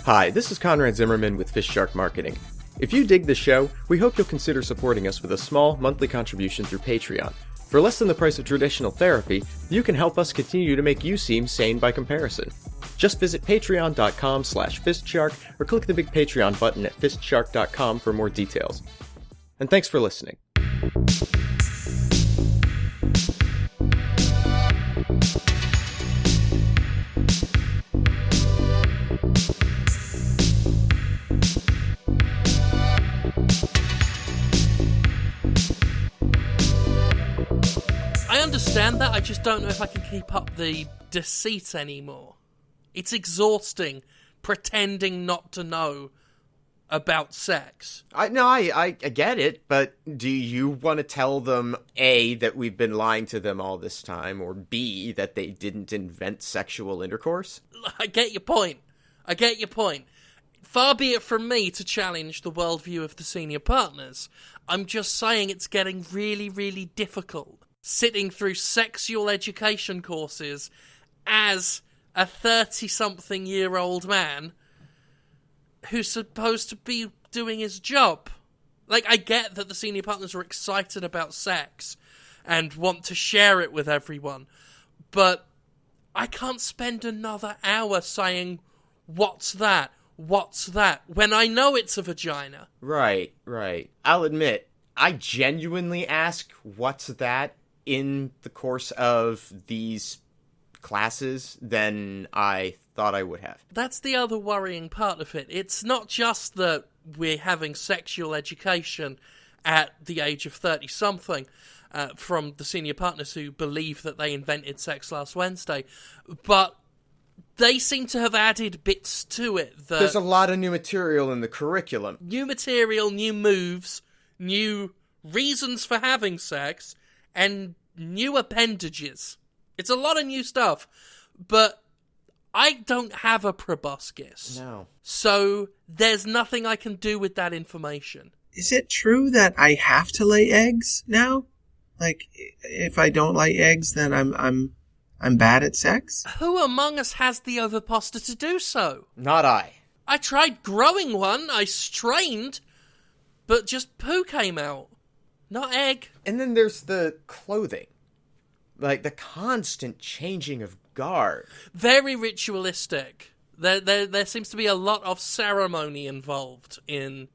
Hi, this is Conrad Zimmerman with FistShark Marketing. If you dig the show, we hope you'll consider supporting us with a small monthly contribution through Patreon. For less than the price of traditional therapy, you can help us continue to make you seem sane by comparison. Just visit patreon.com/FistShark or click the big Patreon button at fistshark.com for more details. And thanks for listening. I understand that, I just don't know if I can keep up the deceit anymore. It's exhausting pretending not to know about sex. I get it, but do you want to tell them, A, that we've been lying to them all this time, or B, that they didn't invent sexual intercourse? I get your point. Far be it from me to challenge the worldview of the senior partners. I'm just saying it's getting really, really difficult sitting through sexual education courses as a 30-something-year-old man who's supposed to be doing his job. Like, I get that the senior partners are excited about sex and want to share it with everyone, but I can't spend another hour saying, what's that, when I know it's a vagina. Right. I'll admit, I genuinely ask, what's that, in the course of these classes than I thought I would have. That's the other worrying part of it. It's not just that we're having sexual education at the age of 30-something from the senior partners who believe that they invented sex last Wednesday, but they seem to have added bits to it. There's a lot of new material in the curriculum. New material, new moves, new reasons for having sex, and new appendages. It's a lot of new stuff, but I don't have a proboscis. No. So there's nothing I can do with that information. Is it true that I have to lay eggs now? Like, if I don't lay eggs, then I'm bad at sex? Who among us has the ovipositor to do so? Not I. I tried growing one, I strained, but just poo came out. Not egg. And then there's the clothing. Like, the constant changing of garb. Very ritualistic. There seems to be a lot of ceremony involved in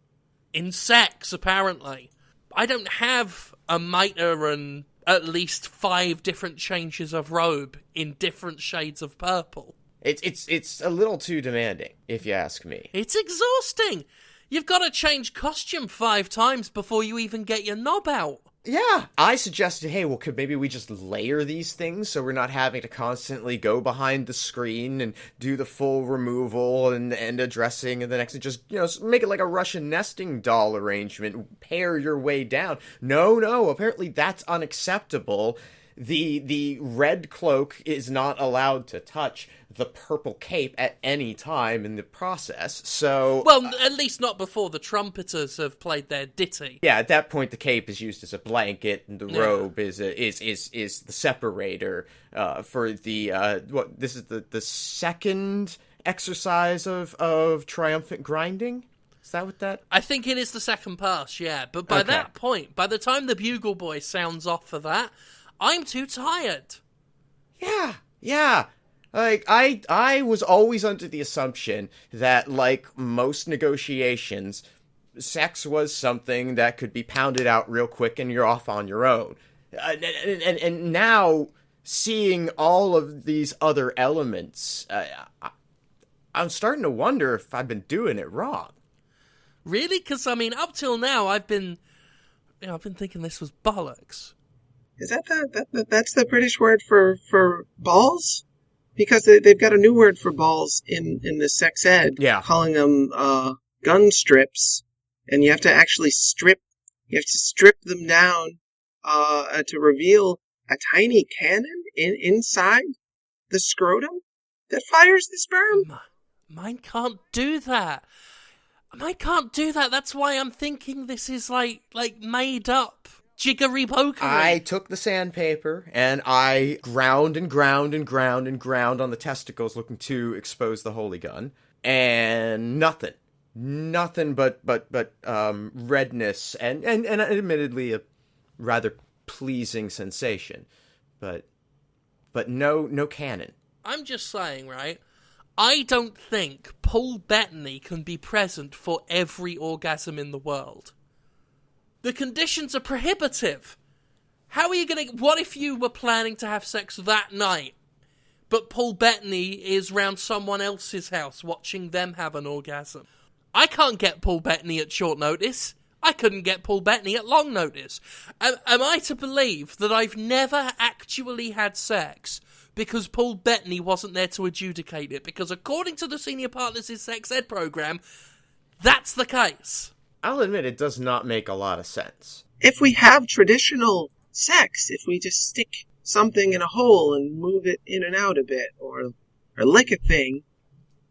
sex, apparently. I don't have a mitre and at least 5 different changes of robe in different shades of purple. It's a little too demanding, if you ask me. It's exhausting. You've got to change costume 5 times before you even get your knob out. Yeah. I suggested, hey, well, could maybe we just layer these things so we're not having to constantly go behind the screen and do the full removal and addressing and the next, just, make it like a Russian nesting doll arrangement, pare your way down. No, apparently that's unacceptable. The red cloak is not allowed to touch the purple cape at any time in the process, so... Well, at least not before the trumpeters have played their ditty. Yeah, at that point the cape is used as a blanket, and the robe is the separator for the... this is the second exercise of triumphant grinding? Is that what that... I think it is the second pass, yeah, but by that point, by the time the bugle boy sounds off for that, I'm too tired. Yeah. Like, I was always under the assumption that, like most negotiations, sex was something that could be pounded out real quick and you're off on your own. And now, seeing all of these other elements, I'm starting to wonder if I've been doing it wrong. Really? Because, up till now, I've been thinking this was bollocks. Is that's the British word for balls? Because they've got a new word for balls in the sex ed, calling them gun strips, and you have to actually strip them down to reveal a tiny cannon inside the scrotum that fires the sperm. Mine can't do that. That's why I'm thinking this is like made up. Jiggery pokery. I took the sandpaper and I ground on the testicles looking to expose the holy gun. and nothing but redness and admittedly a rather pleasing sensation, but no cannon. I'm just saying, right? I don't think Paul Bettany can be present for every orgasm in the world. The conditions are prohibitive. How are you going to... What if you were planning to have sex that night, but Paul Bettany is round someone else's house watching them have an orgasm? I can't get Paul Bettany at short notice. I couldn't get Paul Bettany at long notice. Am I to believe that I've never actually had sex because Paul Bettany wasn't there to adjudicate it? Because according to the Senior Partners' sex ed program, that's the case. I'll admit it does not make a lot of sense. If we have traditional sex, if we just stick something in a hole and move it in and out a bit, or lick a thing,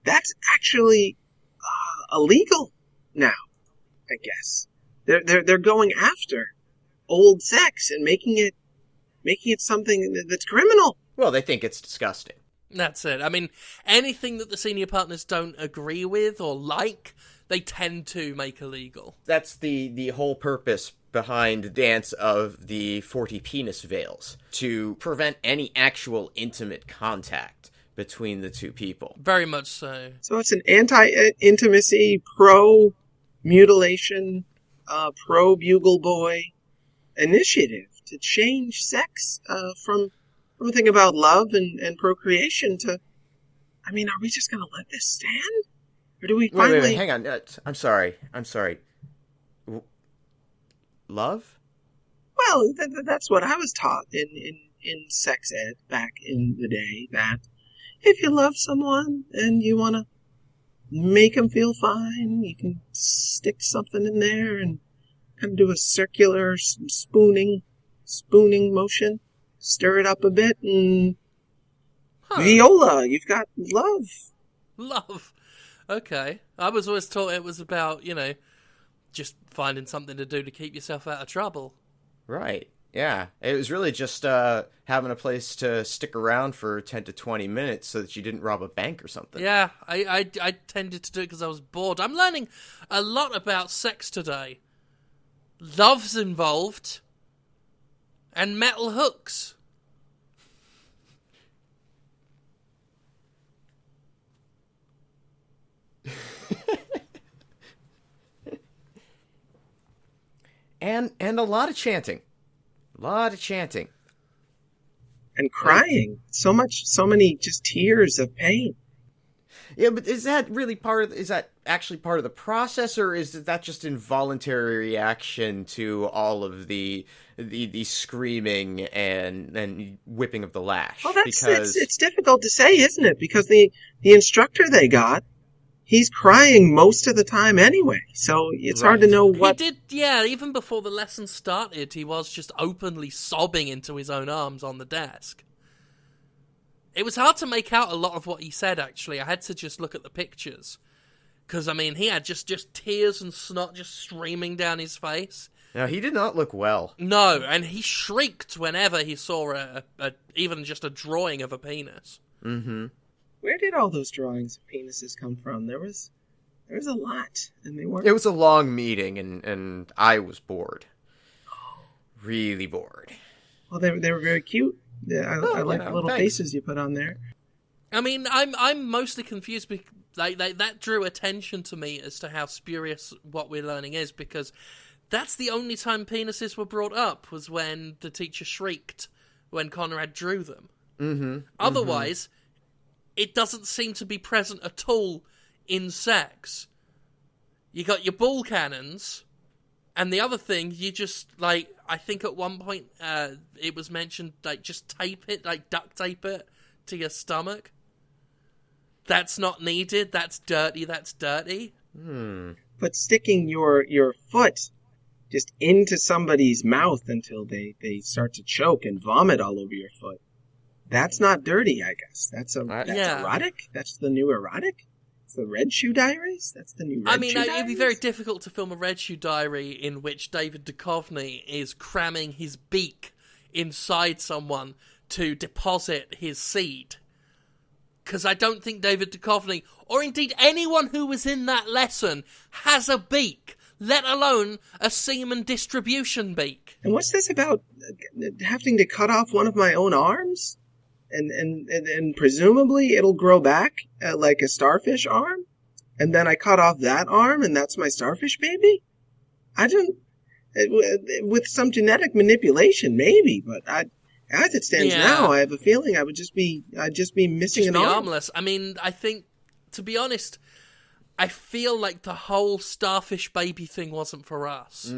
that's actually illegal now, I guess. They're going after old sex and making it something that's criminal. Well, they think it's disgusting. That's it. I mean, anything that the Senior Partners don't agree with or like, they tend to make illegal. That's the whole purpose behind the dance of the 40 penis veils, to prevent any actual intimate contact between the two people. Very much so. So it's an anti-intimacy, pro-mutilation, pro-bugle boy initiative to change sex from a thing about love and procreation to... I mean, are we just going to let this stand? Or do we finally... Wait, hang on. I'm sorry. Love? Well, that's what I was taught in sex ed back in the day, that if you love someone and you want to make them feel fine, you can stick something in there and kind of do a circular spooning motion, stir it up a bit, and viola, you've got love. Love. Okay. I was always taught it was about, just finding something to do to keep yourself out of trouble. Right. Yeah. It was really just having a place to stick around for 10 to 20 minutes so that you didn't rob a bank or something. Yeah, I tended to do it because I was bored. I'm learning a lot about sex today. Love's involved. And metal hooks. And a lot of chanting. And crying. So many just tears of pain. Yeah, but is that actually part of the process, or is that just involuntary reaction to all of the screaming and whipping of the lash? Well, it's difficult to say, isn't it? Because the instructor they got, he's crying most of the time anyway, so it's hard to know what... He did, yeah, even before the lesson started, he was just openly sobbing into his own arms on the desk. It was hard to make out a lot of what he said, actually. I had to just look at the pictures. Because, I mean, he had just tears and snot just streaming down his face. No, he did not look well. No, and he shrieked whenever he saw even just a drawing of a penis. Mm-hmm. Where did all those drawings of penises come from? There was a lot, and they weren't... It was a long meeting, and I was bored. Really bored. Well, they were very cute. I like the little faces you put on there. I mean, I'm mostly confused because that drew attention to me as to how spurious what we're learning is, because that's the only time penises were brought up, was when the teacher shrieked when Conrad drew them. Mm-hmm. Otherwise, it doesn't seem to be present at all in sex. You got your ball cannons, and the other thing, you just, I think at one point it was mentioned, just tape it, duct tape it to your stomach. That's not needed, that's dirty. But sticking your foot just into somebody's mouth until they start to choke and vomit all over your foot, that's not dirty, I guess. That's erotic? That's the new erotic? It's the Red Shoe Diaries? That's the new Red Shoe Diaries? It'd be very difficult to film a Red Shoe Diary in which David Duchovny is cramming his beak inside someone to deposit his seed. because I don't think David Duchovny, or indeed anyone who was in that lesson, has a beak, let alone a semen distribution beak. And what's this about having to cut off one of my own arms? And presumably it'll grow back like a starfish arm? And then I cut off that arm and that's my starfish baby? With some genetic manipulation, maybe, but as it stands now, I have a feeling I'd just be missing an arm. Armless. I mean, I think, to be honest, I feel like the whole starfish baby thing wasn't for us.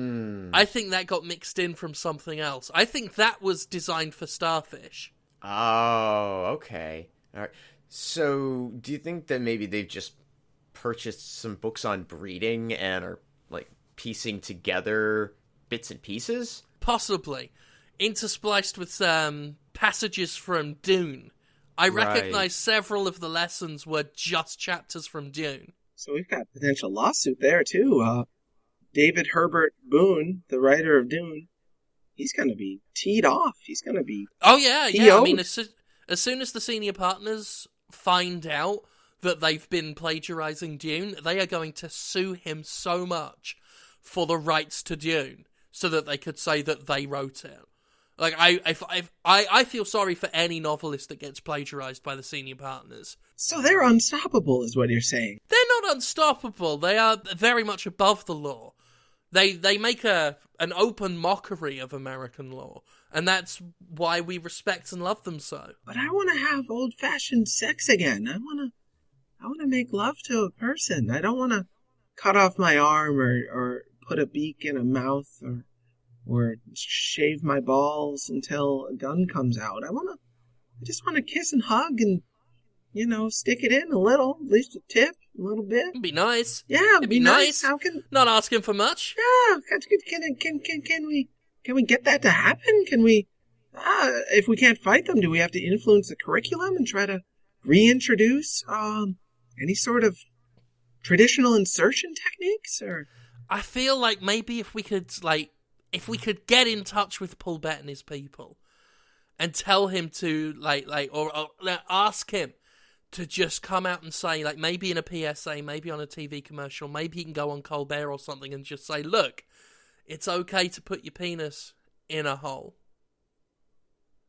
I think that got mixed in from something else. I think that was designed for starfish. Oh, okay. All right. So, do you think that maybe they've just purchased some books on breeding and are, like, piecing together bits and pieces? Possibly. Interspliced with passages from Dune. I recognize several of the lessons were just chapters from Dune. So we've got potential lawsuit there, too. David Herbert Boone, the writer of Dune, he's going to be teed off. He's going to be Oh, yeah. PO'd. I mean, as soon as the senior partners find out that they've been plagiarizing Dune, they are going to sue him so much for the rights to Dune so that they could say that they wrote it. Like, I feel sorry for any novelist that gets plagiarized by the senior partners. So they're unstoppable, is what you're saying. They're not unstoppable. They are very much above the law. They make an open mockery of American law, and that's why we respect and love them so. But I want to have old-fashioned sex again. I want to make love to a person. I don't want to cut off my arm or put a beak in a mouth or shave my balls until a gun comes out. I just want to kiss and hug and, stick it in a little, at least a tip, a little bit. It'd be nice. Yeah, it'd be nice. How can... Not asking for much. Yeah, can we get that to happen? Can we, if we can't fight them, do we have to influence the curriculum and try to reintroduce any sort of traditional insertion techniques? Or I feel like maybe if we could get in touch with Paul Bettany's people and tell him to or ask him to just come out and say, like, maybe in a PSA, maybe on a TV commercial, maybe he can go on Colbert or something and just say, look, it's okay to put your penis in a hole.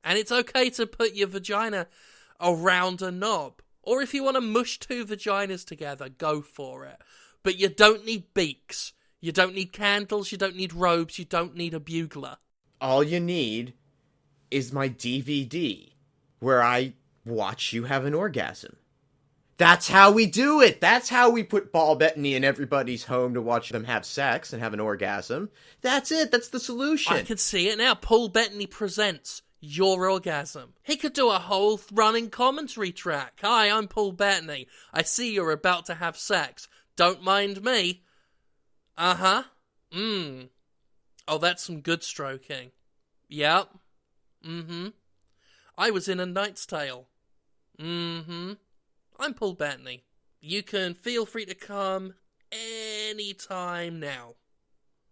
And it's okay to put your vagina around a knob. Or if you want to mush two vaginas together, go for it. But you don't need beaks. You don't need candles, you don't need robes, you don't need a bugler. All you need is my DVD, where I watch you have an orgasm. That's how we do it! That's how we put Paul Bettany in everybody's home to watch them have sex and have an orgasm. That's it, that's the solution. I can see it now. Paul Bettany presents Your Orgasm. He could do a whole running commentary track. Hi, I'm Paul Bettany. I see you're about to have sex. Don't mind me. Uh-huh. Oh, that's some good stroking. Yep. Mm-hmm. I was in A Knight's Tale. Mm-hmm. I'm Paul Bettany. You can feel free to come anytime now.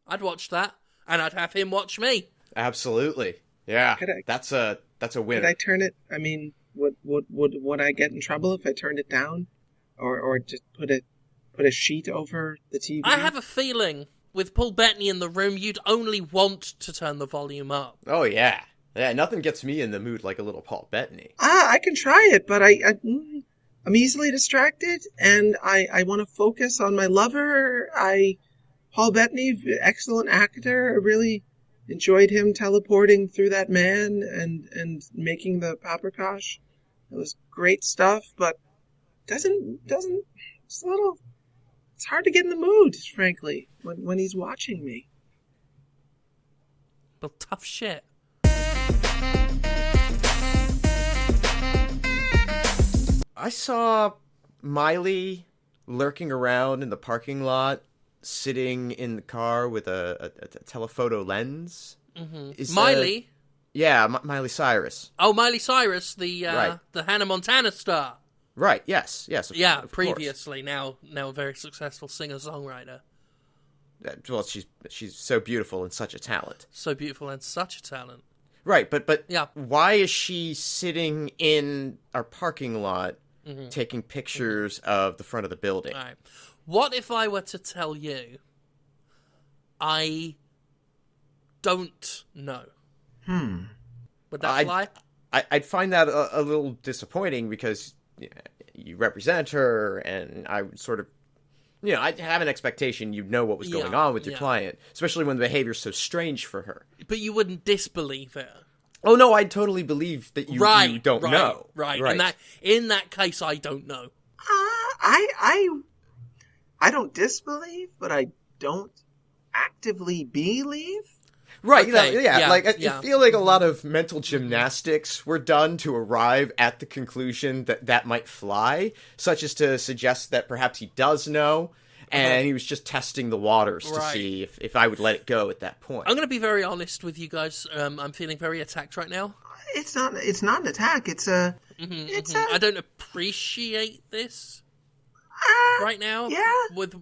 I'd watch that, and I'd have him watch me. Absolutely. Yeah. That's a winner. Could I turn it? I mean, would I get in trouble if I turned it down? Or just put a sheet over the TV? I have a feeling with Paul Bettany in the room, you'd only want to turn the volume up. Oh, yeah. Yeah, nothing gets me in the mood like a little Paul Bettany. I can try it, but I'm easily distracted, and I want to focus on my lover. Paul Bettany, excellent actor. I really enjoyed him teleporting through that man and making the paprikash. It was great stuff, but doesn't it's a little... It's hard to get in the mood, frankly, when he's watching me. Well, tough shit. I saw Miley lurking around in the parking lot, sitting in the car with a telephoto lens. Mm-hmm. Miley? Miley Cyrus. Oh, Miley Cyrus, the Right. the Hannah Montana star. Right, yes. Of Previously, now a very successful singer-songwriter. Well, she's so beautiful and such a talent. So beautiful and such a talent. Right, but yeah. Why is she sitting in our parking lot taking pictures of the front of the building. All right. What if I were to tell you I don't know? Would that fly? I'd find that a little disappointing because you represent her, and I would sort of, I have an expectation you'd know what was going on with your client, especially when the behavior's so strange for her. But you wouldn't disbelieve it. Oh no, I totally believe that you don't know. Right. In that case, I don't know. I don't disbelieve, but I don't actively believe. Right, okay, I feel like a lot of mental gymnastics were done to arrive at the conclusion that might fly, such as to suggest that perhaps he does know, and he was just testing the waters to see if I would let it go at that point. I'm going to be very honest with you guys. I'm feeling very attacked right now. It's not an attack. It's a. I don't appreciate this right now. Yeah. With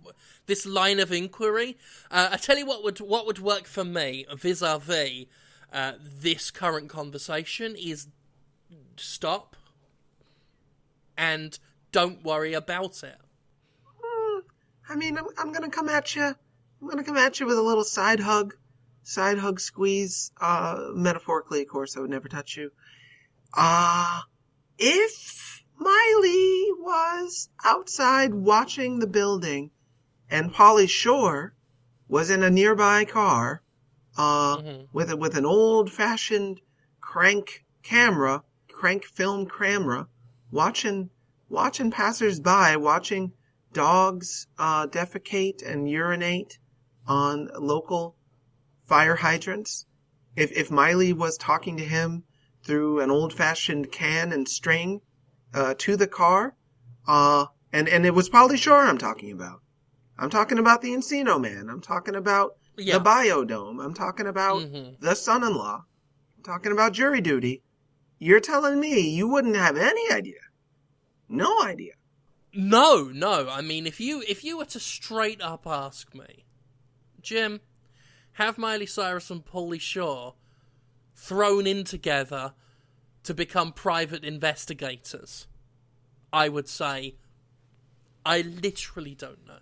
this line of inquiry, I tell you what would work for me vis-a-vis this current conversation is stop and don't worry about it. I mean, I'm gonna come at you. I'm gonna come at you with a little side hug squeeze. Metaphorically, of course, I would never touch you. If Miley was outside watching the building, and Pauly Shore was in a nearby car, with an old-fashioned crank film camera, watching passers-by, watching dogs defecate and urinate on local fire hydrants. If Miley was talking to him through an old-fashioned can and string to the car, and it was Pauly Shore I'm talking about. I'm talking about the Encino Man. I'm talking about the Biodome. I'm talking about the son-in-law. I'm talking about jury duty. You're telling me you wouldn't have any idea? No idea. No. I mean, if you were to straight up ask me, Jim, have Miley Cyrus and Pauly Shore thrown in together to become private investigators, I would say, I literally don't know.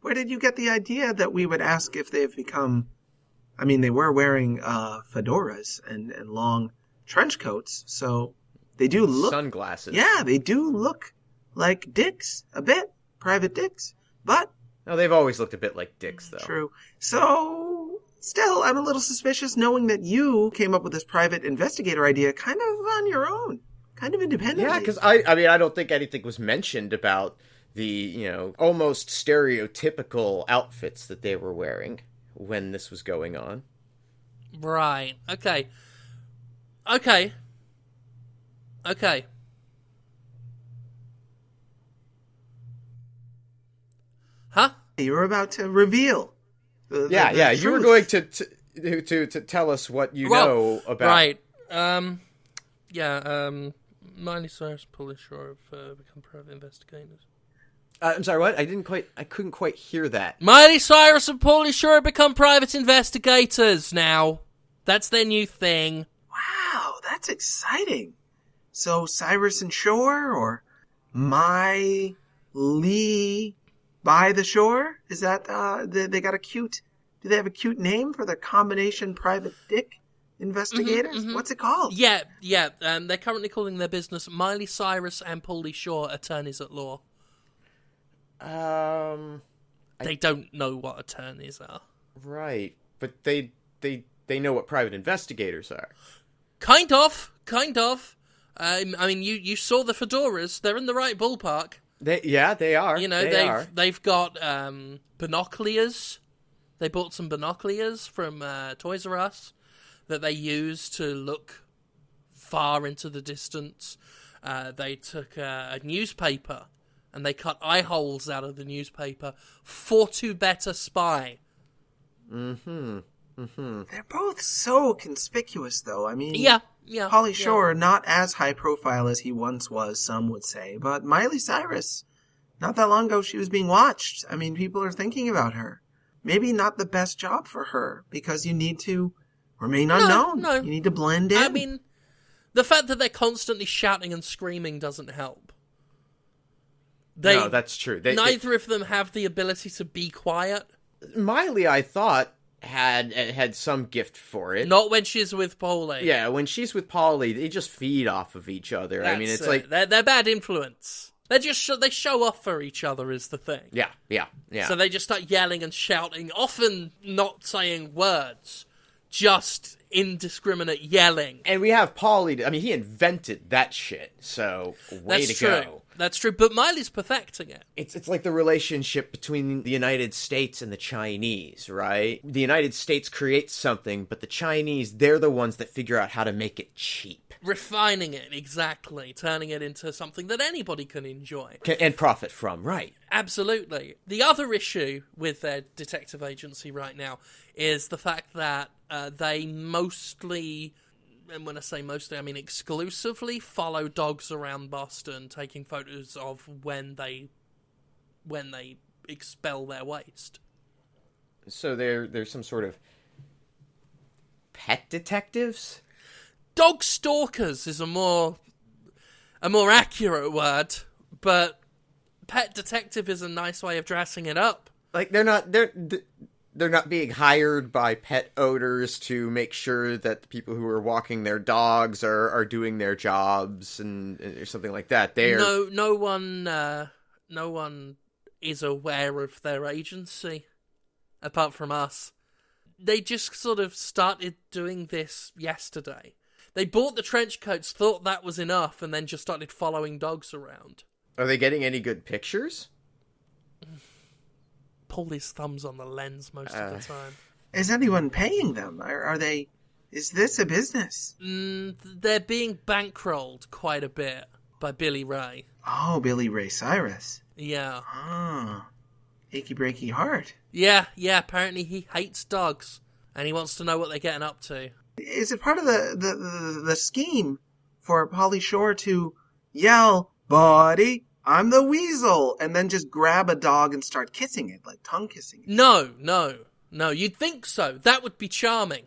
Where did you get the idea that we would ask if they've become... I mean, they were wearing fedoras and long trench coats, so they do look... Sunglasses. Yeah, they do look like dicks, a bit. Private dicks. But... No, they've always looked a bit like dicks, though. True. So, still, I'm a little suspicious knowing that you came up with this private investigator idea kind of on your own. Kind of independently. Yeah, because I don't think anything was mentioned about the, almost stereotypical outfits that they were wearing when this was going on. Right. Okay. Huh? You were about to reveal. The you were going to tell us what you know about. Right. Miley Cyrus, Pauly Shore have become private investigators. I'm sorry, what? I couldn't quite hear that. Miley Cyrus and Pauly Shore have become private investigators now. That's their new thing. Wow, that's exciting. So Cyrus and Shore, or Miley by the Shore? Is that, they got do they have a cute name for their combination private dick investigators? What's it called? Yeah. They're currently calling their business Miley Cyrus and Pauly Shore Attorneys at Law. They don't know what attorneys are. Right, but they know what private investigators are. Kind of. I mean, you saw the fedoras. They're in the right ballpark. They are. They've got binoculars. They bought some binoculars from Toys R Us that they use to look far into the distance. They took a newspaper and they cut eye holes out of the newspaper for to better spy. They're both so conspicuous, though. I mean, yeah. Pauly Shore, not as high profile as he once was, some would say, but Miley Cyrus, not that long ago, she was being watched. I mean, people are thinking about her. Maybe not the best job for her, because you need to remain unknown. No. You need to blend in. I mean, The fact that they're constantly shouting and screaming doesn't help. No, that's true. Neither of them have the ability to be quiet. Miley, I thought, had some gift for it. Not when she's with Pauly. Yeah, when she's with Pauly, they just feed off of each other. I mean, it's like they're bad influence. They just they show off for each other is the thing. Yeah. So they just start yelling and shouting, often not saying words, just indiscriminate yelling. And we have Pauly. I mean, he invented that shit. So way to go. That's true, but Miley's perfecting it. It's like the relationship between the United States and the Chinese, right? The United States creates something, but the Chinese, they're the ones that figure out how to make it cheap. Refining it, exactly. Turning it into something that anybody can enjoy. And profit from, right. Absolutely. The other issue with their detective agency right now is the fact that they mostly... And when I say mostly, I mean exclusively follow dogs around Boston, taking photos of when they expel their waste. So there's some sort of pet detectives? Dog stalkers is a more accurate word, but pet detective is a nice way of dressing it up. Like they're not being hired by pet owners to make sure that the people who are walking their dogs are doing their jobs and or something like that. No one is aware of their agency apart from us. They just sort of started doing this yesterday. They bought the trench coats, thought that was enough, and then just started following dogs around. Are they getting any good pictures? Pull his thumbs on the lens most of the time. Is anyone paying them? Are they... Is this a business? They're being bankrolled quite a bit by Billy Ray. Oh, Billy Ray Cyrus. Yeah. Ah. Achy breaky heart. Yeah, apparently he hates dogs, and he wants to know what they're getting up to. Is it part of the scheme for Miley Shore to yell, "Buddy, I'm the weasel," and then just grab a dog and start kissing it, like tongue kissing it? No, you'd think so. That would be charming.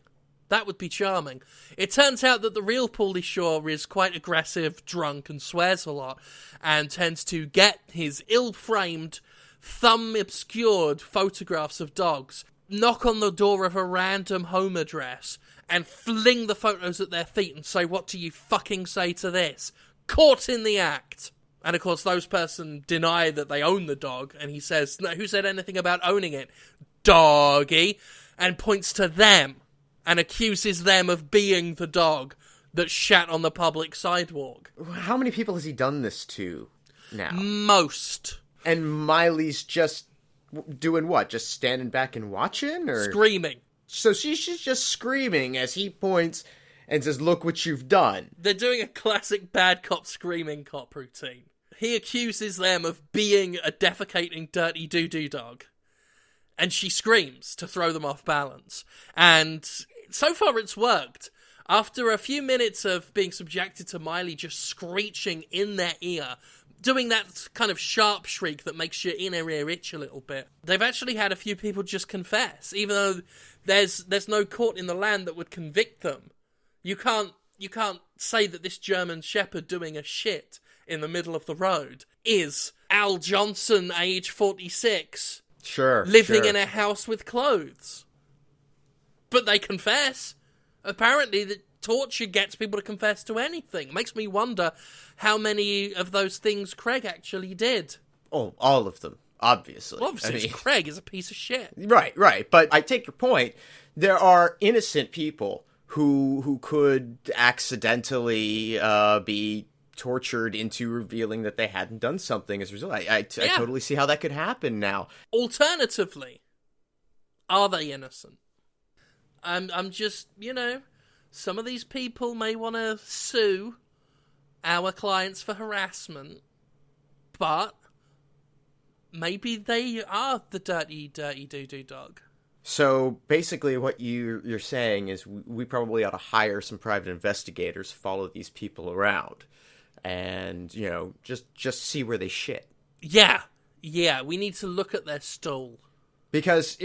It turns out that the real Pauly Shore is quite aggressive, drunk, and swears a lot, and tends to get his ill-framed, thumb-obscured photographs of dogs, knock on the door of a random home address, and fling the photos at their feet and say, "What do you fucking say to this?" Caught in the act. And of course, those person deny that they own the dog, and he says, "No, who said anything about owning it? Doggy," and points to them, and accuses them of being the dog that shat on the public sidewalk. How many people has he done this to now? Most. And Miley's just doing what? Just standing back and watching? Or screaming. So she's just screaming as he points and says, "Look what you've done." They're doing a classic bad cop screaming cop routine. He accuses them of being a defecating, dirty doo-doo dog. And she screams to throw them off balance. And so far it's worked. After a few minutes of being subjected to Miley just screeching in their ear, doing that kind of sharp shriek that makes your inner ear itch a little bit, they've actually had a few people just confess, even though there's no court in the land that would convict them. You can't say that this German Shepherd doing a shit in the middle of the road is Al Johnson, age 46, living in a house with clothes. But they confess. Apparently, the torture gets people to confess to anything. It makes me wonder how many of those things Craig actually did. Oh, all of them, obviously. Well, obviously, Craig is a piece of shit. Right. But I take your point. There are innocent people who could accidentally be tortured into revealing that they hadn't done something as a result. I totally see how that could happen now. Alternatively, are they innocent? I'm just, some of these people may want to sue our clients for harassment, but maybe they are the dirty, dirty doo-doo dog. So basically what you're saying is we probably ought to hire some private investigators to follow these people around and, just see where they shit. Yeah, we need to look at their stool. Because,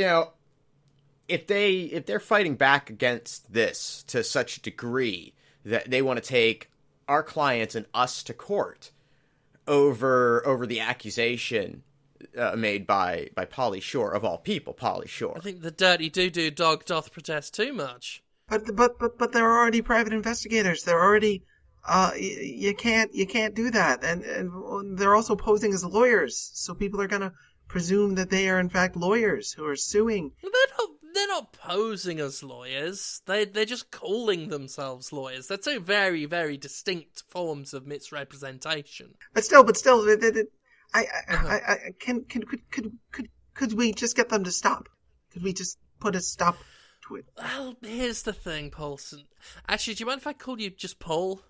if they're fighting back against this to such a degree, that they want to take our clients and us to court over the accusation made by Pauly Shore, of all people, Pauly Shore. I think the dirty doo-doo dog doth protest too much. But they're already private investigators. They're already you can't do that. And they're also posing as lawyers, so people are gonna presume that they are in fact lawyers who are suing. They're not posing as lawyers. They're just calling themselves lawyers. They're two very, very distinct forms of misrepresentation. But still, could we just get them to stop? Could we just put a stop to it? Well, here's the thing, Paulson. Actually, do you mind if I call you just Paul?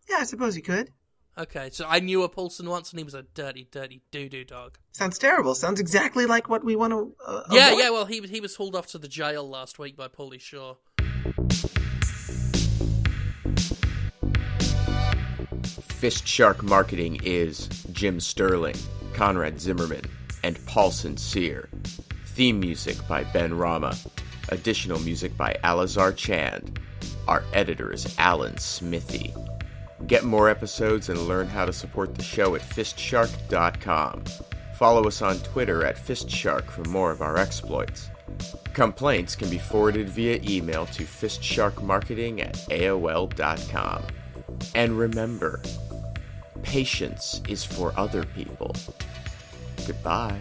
Yeah, I suppose you could. Okay, so I knew a Paulson once, and he was a dirty, dirty doo-doo dog. Sounds terrible. Sounds exactly like what we want to. Yeah. Well, he was hauled off to the jail last week by Pauly Shore. FistShark Marketing is Jim Sterling, Conrad Zimmerman, and Paulson Sear. Theme music by Ben Rama. Additional music by Alazar Chand. Our editor is Alan Smithy. Get more episodes and learn how to support the show at FistShark.com. Follow us on Twitter at FistShark for more of our exploits. Complaints can be forwarded via email to fistsharkmarketing@aol.com. And remember, patience is for other people. Goodbye.